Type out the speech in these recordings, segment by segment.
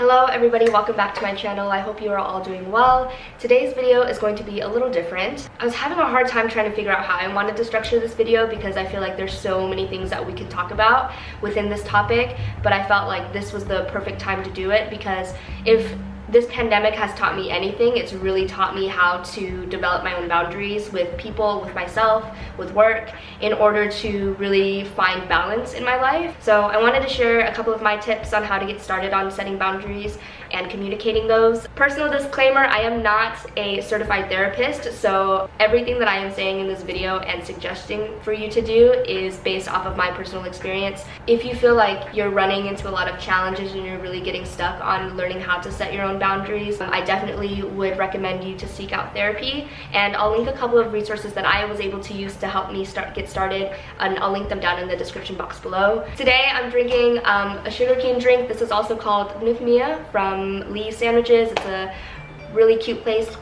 Hello everybody, welcome back to my channel. I hope you are all doing well. Today's video is going to be a little different. I was having a hard time trying to figure out how I wanted to structure this video because I feel like there's so many things that we could talk about within this topic, but I felt like this was the perfect time to do it because if this pandemic has taught me anything, it's really taught me how to develop my own boundaries with people, with myself, with work, in order to really find balance in my life. So I wanted to share a couple of my tips on how to get started on setting boundaries and communicating those. Personal disclaimer, I am not a certified therapist, so everything that I am saying in this video and suggesting for you to do is based off of my personal experience. If you feel like you're running into a lot of challenges and you're really getting stuck on learning how to set your own boundaries, I definitely would recommend you to seek out therapy, and I'll link a couple of resources that I was able to use to help me get started, and I'll link them down in the description box below. Today I'm drinking a sugarcane drink. This is also called Nukmia from Lee's Sandwiches. It's a really cute place.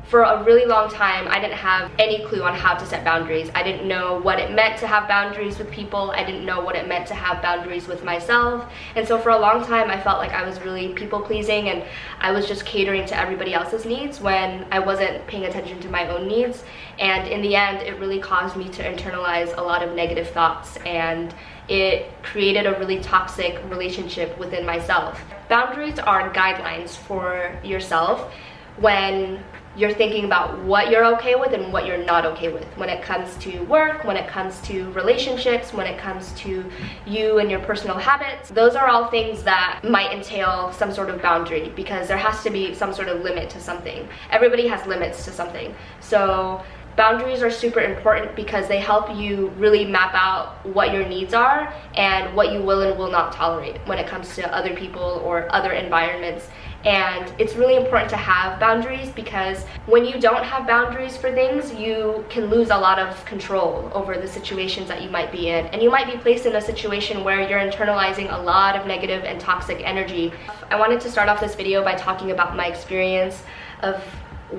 For a really long time, I didn't have any clue on how to set boundaries. I didn't know what it meant to have boundaries with people. I didn't know what it meant to have boundaries with myself. And so for a long time, I felt like I was really people-pleasing and I was just catering to everybody else's needs when I wasn't paying attention to my own needs. And in the end, it really caused me to internalize a lot of negative thoughts, and it created a really toxic relationship within myself. Boundaries are guidelines for yourself when you're thinking about what you're okay with and what you're not okay with. When it comes to work, when it comes to relationships, when it comes to you and your personal habits, those are all things that might entail some sort of boundary because there has to be some sort of limit to something. Everybody has limits to something. So boundaries are super important because they help you really map out what your needs are and what you will and will not tolerate when it comes to other people or other environments. And it's really important to have boundaries because when you don't have boundaries for things, you can lose a lot of control over the situations that you might be in. And you might be placed in a situation where you're internalizing a lot of negative and toxic energy. I wanted to start off this video by talking about my experience of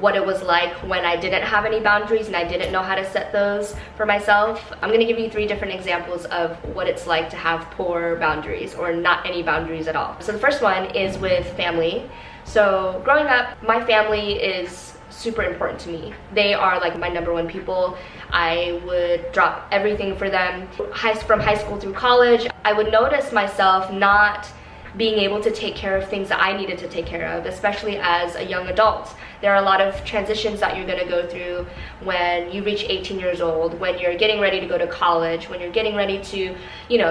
what it was like when I didn't have any boundaries and I didn't know how to set those for myself. I'm gonna give you 3 different examples of what it's like to have poor boundaries or not any boundaries at all. So the first one is with family. So growing up, my family is super important to me. They are like my #1 people. I would drop everything for them. From high school through college, I would notice myself not being able to take care of things that I needed to take care of, especially as a young adult. There are a lot of transitions that you're gonna go through when you reach 18 years old, when you're getting ready to go to college, when you're getting ready to,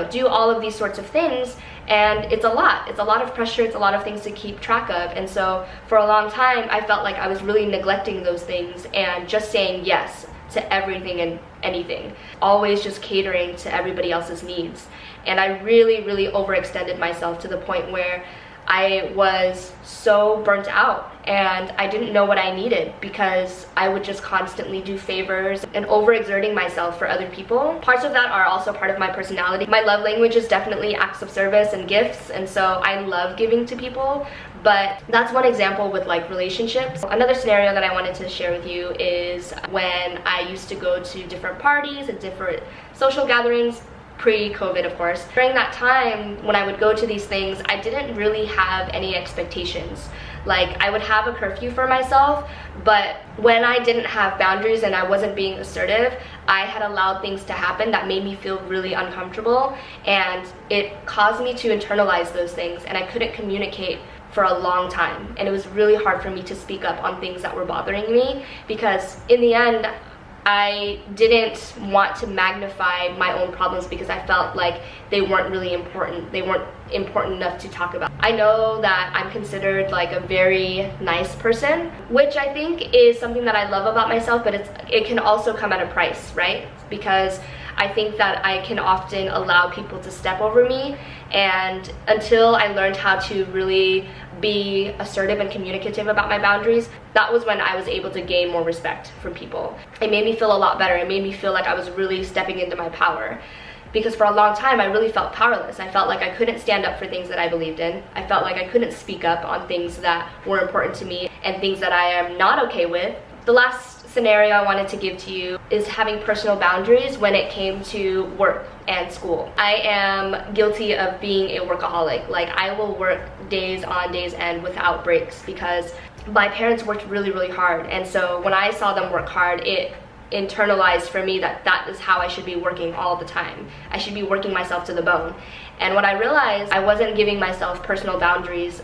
do all of these sorts of things. And it's a lot of pressure, it's a lot of things to keep track of. And so for a long time, I felt like I was really neglecting those things and just saying yes to everything and anything, always just catering to everybody else's needs. And I really overextended myself to the point where I was so burnt out and I didn't know what I needed because I would just constantly do favors and overexerting myself for other people. Parts of that are also part of my personality. My love language is definitely acts of service and gifts, and so I love giving to people, but that's one example with like relationships. Another scenario that I wanted to share with you is when I used to go to different parties and different social gatherings, pre-COVID of course. During that time when I would go to these things, I didn't really have any expectations. Like I would have a curfew for myself, but when I didn't have boundaries and I wasn't being assertive, I had allowed things to happen that made me feel really uncomfortable, and it caused me to internalize those things, and I couldn't communicate for a long time. And it was really hard for me to speak up on things that were bothering me because in the end, I didn't want to magnify my own problems because I felt like they weren't really important. They weren't important enough to talk about. I know that I'm considered like a very nice person, which I think is something that I love about myself, but it can also come at a price, right? Because I think that I can often allow people to step over me, and until I learned how to really be assertive and communicative about my boundaries, that was when I was able to gain more respect from people. It made me feel a lot better. It made me feel like I was really stepping into my power. Because for a long time, I really felt powerless. I felt like I couldn't stand up for things that I believed in. I felt like I couldn't speak up on things that were important to me and things that I am not okay with. The last scenario I wanted to give to you is having personal boundaries when it came to work and school. I am guilty of being a workaholic. Like, I will work days on days end without breaks because my parents worked really, really hard. And so when I saw them work hard, it internalized for me that that is how I should be working all the time. I should be working myself to the bone. And when I realized I wasn't giving myself personal boundaries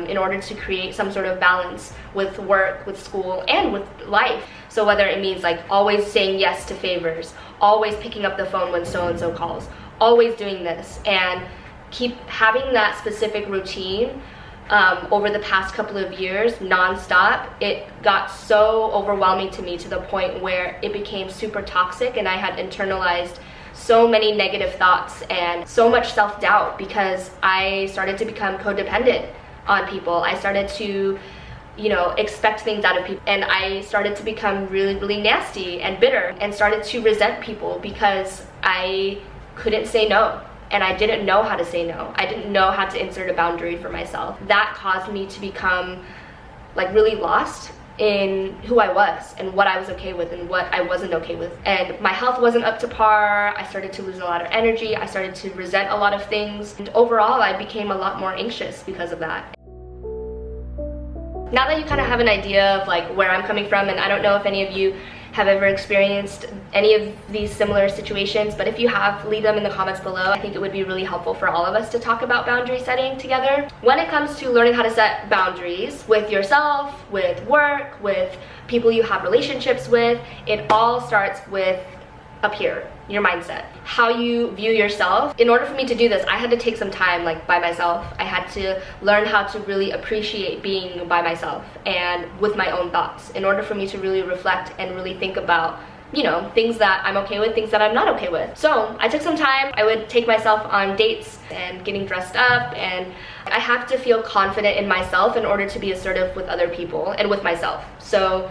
in order to create some sort of balance with work, with school, and with life. So whether it means like always saying yes to favors, always picking up the phone when so-and-so calls, always doing this, and keep having that specific routine over the past couple of years, non-stop, it got so overwhelming to me to the point where it became super toxic, and I had internalized so many negative thoughts and so much self-doubt because I started to become codependent on people. I started to, you know, expect things out of people, and I started to become really, really nasty and bitter and started to resent people because I couldn't say no. And I didn't know how to say no. I didn't know how to insert a boundary for myself. That caused me to become like really lost in who I was and what I was okay with and what I wasn't okay with. And my health wasn't up to par. I started to lose a lot of energy. I started to resent a lot of things. And overall, I became a lot more anxious because of that. Now that you kind of have an idea of like where I'm coming from, and I don't know if any of you have ever experienced any of these similar situations, but if you have, leave them in the comments below. I think it would be really helpful for all of us to talk about boundary setting together. When it comes to learning how to set boundaries with yourself, with work, with people you have relationships with, it all starts with up here, your mindset, how you view yourself. In order for me to do this, I had to take some time like by myself. I had to learn how to really appreciate being by myself and with my own thoughts in order for me to really reflect and really think about, you know, things that I'm okay with, things that I'm not okay with. So I took some time. I would take myself on dates and getting dressed up, and I have to feel confident in myself in order to be assertive with other people and with myself. So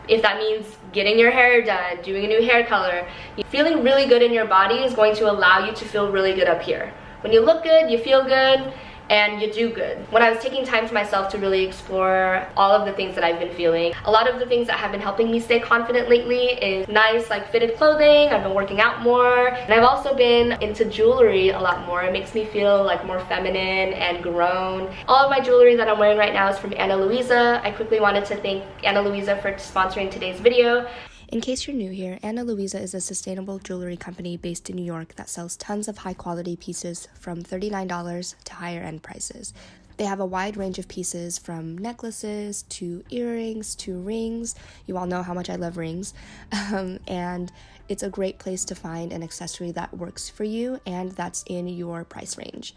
if that means getting your hair done, doing a new hair color, feeling really good in your body is going to allow you to feel really good up here. When you look good, you feel good, and you do good. When I was taking time to myself to really explore all of the things that I've been feeling, a lot of the things that have been helping me stay confident lately is nice like fitted clothing. I've been working out more, and I've also been into jewelry a lot more. It makes me feel like more feminine and grown. All of my jewelry that I'm wearing right now is from Ana Luisa. I quickly wanted to thank Ana Luisa for sponsoring today's video. In case you're new here, Ana Luisa is a sustainable jewelry company based in New York that sells tons of high-quality pieces from $39 to higher-end prices. They have a wide range of pieces from necklaces to earrings to rings. You all know how much I love rings. And it's a great place to find an accessory that works for you and that's in your price range.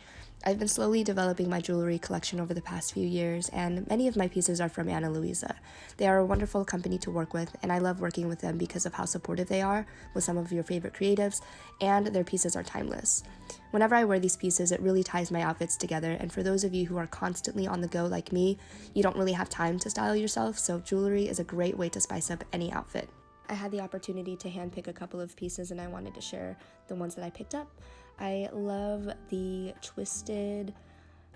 I've been slowly developing my jewelry collection over the past few years, and many of my pieces are from Ana Luisa. They are a wonderful company to work with, and I love working with them because of how supportive they are with some of your favorite creatives, and their pieces are timeless. Whenever I wear these pieces, it really ties my outfits together, and for those of you who are constantly on the go like me, you don't really have time to style yourself, so jewelry is a great way to spice up any outfit. I had the opportunity to handpick a couple of pieces, and I wanted to share the ones that I picked up. I love the twisted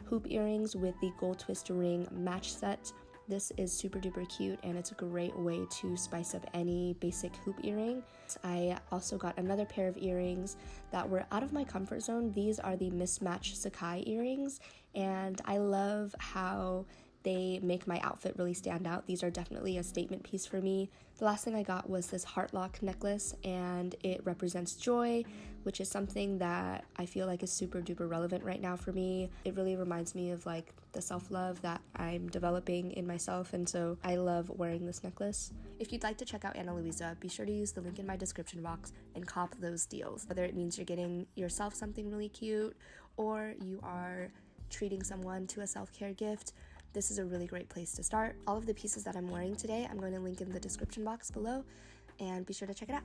hoop earrings with the gold twist ring match set. This is super duper cute, and it's a great way to spice up any basic hoop earring. I also got another pair of earrings that were out of my comfort zone. These are the Mismatch Sekai earrings, and I love how they make my outfit really stand out. These are definitely a statement piece for me. The last thing I got was this heart lock necklace, and it represents joy, which is something that I feel like is super duper relevant right now for me. It really reminds me of like the self-love that I'm developing in myself, and so I love wearing this necklace. If you'd like to check out Ana Luisa, be sure to use the link in my description box and cop those deals. Whether it means you're getting yourself something really cute or you are treating someone to a self-care gift, this is a really great place to start. All of the pieces that I'm wearing today, I'm going to link in the description box below, and be sure to check it out.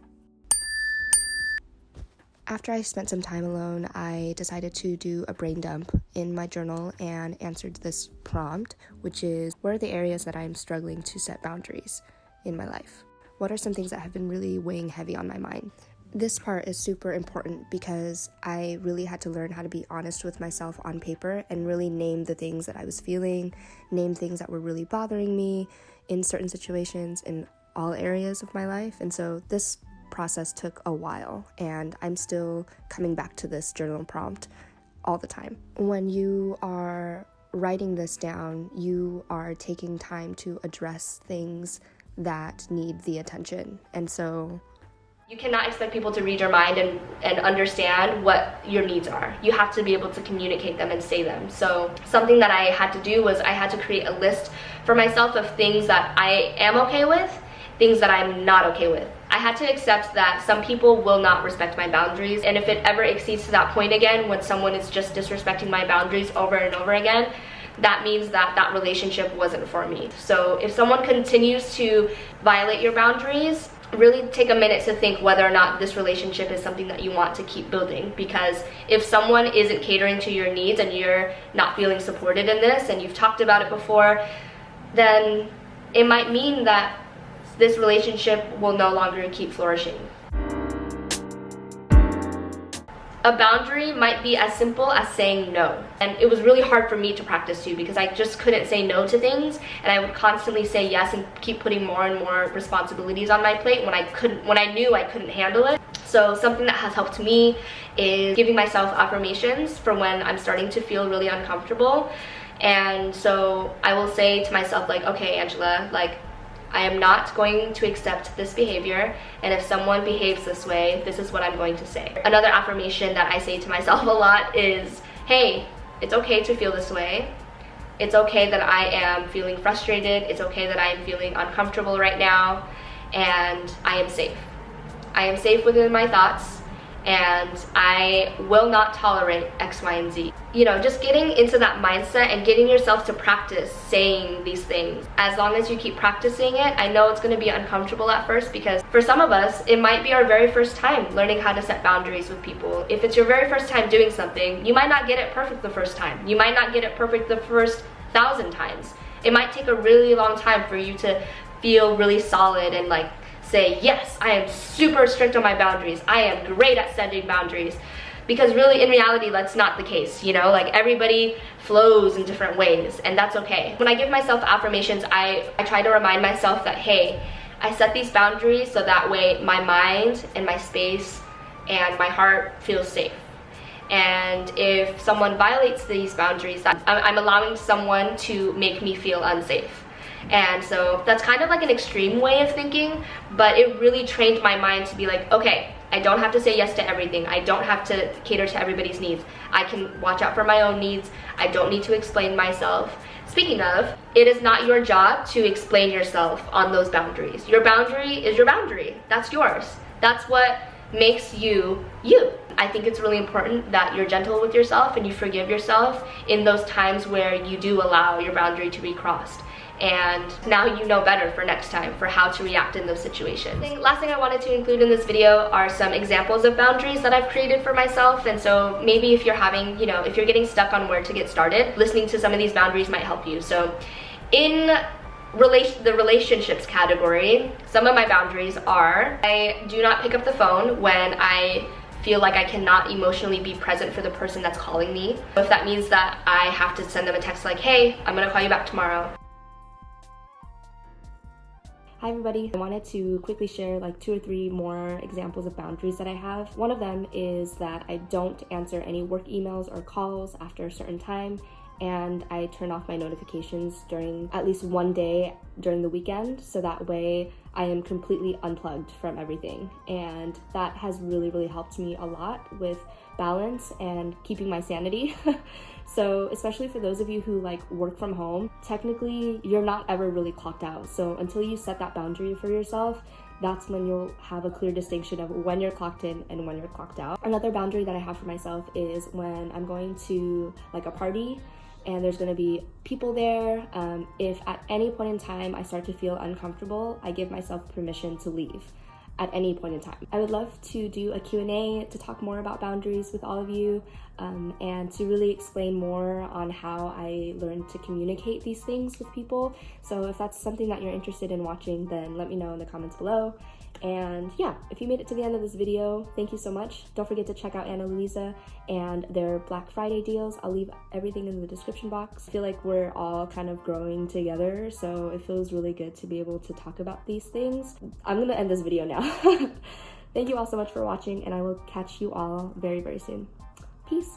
After I spent some time alone, I decided to do a brain dump in my journal and answered this prompt, which is, what are the areas that I'm struggling to set boundaries in my life? What are some things that have been really weighing heavy on my mind? This part is super important because I really had to learn how to be honest with myself on paper and really name the things that I was feeling, name things that were really bothering me in certain situations, and all areas of my life. And so this process took a while, and I'm still coming back to this journal prompt all the time. When you are writing this down, you are taking time to address things that need the attention. And so you cannot expect people to read your mind and understand what your needs are. You have to be able to communicate them and say them. So something that I had to do was I had to create a list for myself of things that I am okay with, things that I'm not okay with. I had to accept that some people will not respect my boundaries, and if it ever exceeds to that point again, when someone is just disrespecting my boundaries over and over again, that means that that relationship wasn't for me. So if someone continues to violate your boundaries, really take a minute to think whether or not this relationship is something that you want to keep building. Because if someone isn't catering to your needs and you're not feeling supported in this, and you've talked about it before, then it might mean that this relationship will no longer keep flourishing. A boundary might be as simple as saying no. And it was really hard for me to practice too, because I just couldn't say no to things, and I would constantly say yes and keep putting more and more responsibilities on my plate when I knew I couldn't handle it. So something that has helped me is giving myself affirmations for when I'm starting to feel really uncomfortable. And so I will say to myself, like, okay, Angela, like, I am not going to accept this behavior, and if someone behaves this way, this is what I'm going to say. Another affirmation that I say to myself a lot is, hey, it's okay to feel this way. It's okay that I am feeling frustrated. It's okay that I am feeling uncomfortable right now, and I am safe. I am safe within my thoughts, and I will not tolerate X, Y, and Z. You know, just getting into that mindset and getting yourself to practice saying these things. As long as you keep practicing it, I know it's going to be uncomfortable at first, because for some of us, it might be our very first time learning how to set boundaries with people. If it's your very first time doing something, you might not get it perfect the first time. You might not get it perfect the first 1,000 times. It might take a really long time for you to feel really solid and like say, yes, I am super strict on my boundaries. I am great at setting boundaries. Because really, in reality, that's not the case, you know? Like, everybody flows in different ways, and that's okay. When I give myself affirmations, I try to remind myself that, hey, I set these boundaries so that way my mind and my space and my heart feels safe. And if someone violates these boundaries, I'm allowing someone to make me feel unsafe. And so that's kind of like an extreme way of thinking, but it really trained my mind to be like, okay, I don't have to say yes to everything. I don't have to cater to everybody's needs. I can watch out for my own needs. I don't need to explain myself. Speaking of, it is not your job to explain yourself on those boundaries. Your boundary is your boundary. That's yours. That's what makes you, you. I think it's really important that you're gentle with yourself and you forgive yourself in those times where you do allow your boundary to be crossed. And now you know better for next time for how to react in those situations. Last thing I wanted to include in this video are some examples of boundaries that I've created for myself. And so maybe if you're having, you know, if you're getting stuck on where to get started, listening to some of these boundaries might help you. So in the relationships category, some of my boundaries are, I do not pick up the phone when I feel like I cannot emotionally be present for the person that's calling me. If that means that I have to send them a text like, hey, I'm gonna call you back tomorrow. Hi everybody, I wanted to quickly share like 2 or 3 more examples of boundaries that I have. One of them is that I don't answer any work emails or calls after a certain time, and I turn off my notifications during at least one day during the weekend, so that way I am completely unplugged from everything. And that has really helped me a lot with balance and keeping my sanity. So especially for those of you who like work from home, technically you're not ever really clocked out. So until you set that boundary for yourself, that's when you'll have a clear distinction of when you're clocked in and when you're clocked out. Another boundary that I have for myself is when I'm going to like a party and there's going to be people there. If at any point in time I start to feel uncomfortable, I give myself permission to leave at any point in time. I would love to do a Q&A to talk more about boundaries with all of you, and to really explain more on how I learned to communicate these things with people. So if that's something that you're interested in watching, then let me know in the comments below. And yeah, if you made it to the end of this video, thank you so much. Don't forget to check out Ana Luisa and their Black Friday deals. I'll leave everything in the description box. I feel like we're all kind of growing together, so it feels really good to be able to talk about these things. I'm gonna end this video now. Thank you all so much for watching, and I will catch you all very, very soon. Peace.